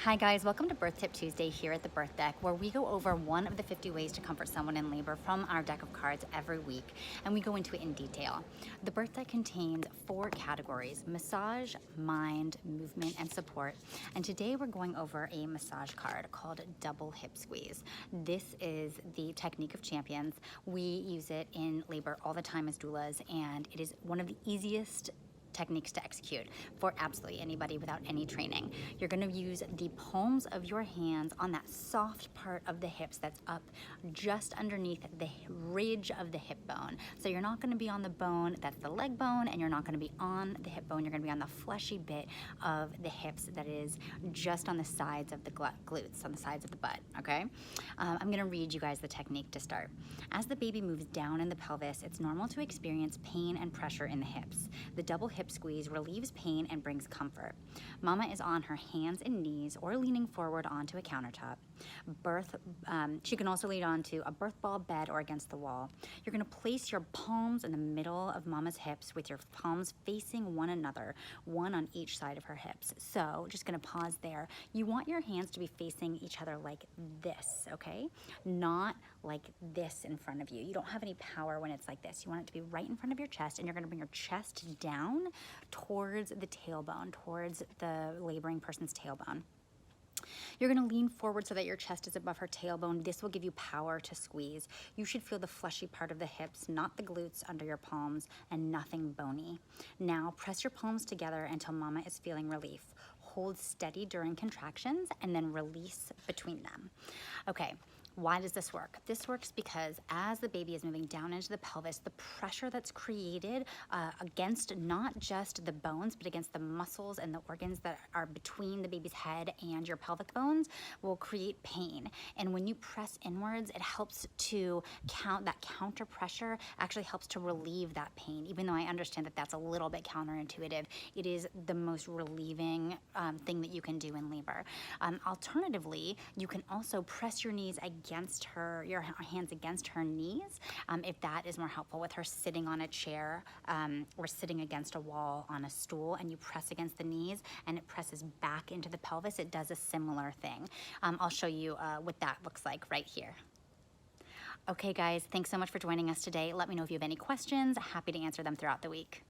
Hi guys, welcome to Birth Tip Tuesday here at the Birth Deck, where we go over one of the 50 ways to comfort someone in labor from our deck of cards every week, and we go into it in detail. The Birth Deck contains 4 categories: massage, mind, movement, and support. And today we're going over a massage card called double hip squeeze. This is the technique of champions. We use it in labor all the time as doulas, and it is one of the easiest techniques to execute for absolutely anybody without any training. You're going to use the palms of your hands on that soft part of the hips that's up just underneath the ridge of the hip bone. So you're not going to be on the bone that's the leg bone, and you're not going to be on the hip bone. You're going to be on the fleshy bit of the hips that is just on the sides of the glutes, on the sides of the butt, okay? I'm going to read you guys the technique to start. As the baby moves down in the pelvis, it's normal to experience pain and pressure in the hips. The double hip squeeze relieves pain and brings comfort. Mama is on her hands and knees or leaning forward onto a countertop. She can also lean onto a birth ball bed or against the wall. You're going to place your palms in the middle of Mama's hips with your palms facing one another, one on each side of her hips. So just going to pause there. You want your hands to be facing each other like this, okay? Not like this in front of you. You don't have any power when it's like this. You want it to be right in front of your chest, and you're going to bring your chest down towards the tailbone, towards the laboring person's tailbone. You're going to lean forward so that your chest is above her tailbone. This will give you power to squeeze. You should feel the fleshy part of the hips, not the glutes under your palms, and nothing bony. Now press your palms together until Mama is feeling relief. Hold steady during contractions and then release between them. Okay. Why does this work? This works because as the baby is moving down into the pelvis, the pressure that's created against not just the bones, but against the muscles and the organs that are between the baby's head and your pelvic bones will create pain. And when you press inwards, it helps to that counter pressure actually helps to relieve that pain. Even though I understand that that's a little bit counterintuitive, it is the most relieving thing that you can do in labor. Alternatively, you can also press your knees against your hands against her knees, if that is more helpful, with her sitting on a chair or sitting against a wall on a stool, and you press against the knees and it presses back into the pelvis. It does a similar thing. I'll show you what that looks like right here. Okay guys, thanks so much for joining us today. Let me know if you have any questions. Happy to answer them throughout the week.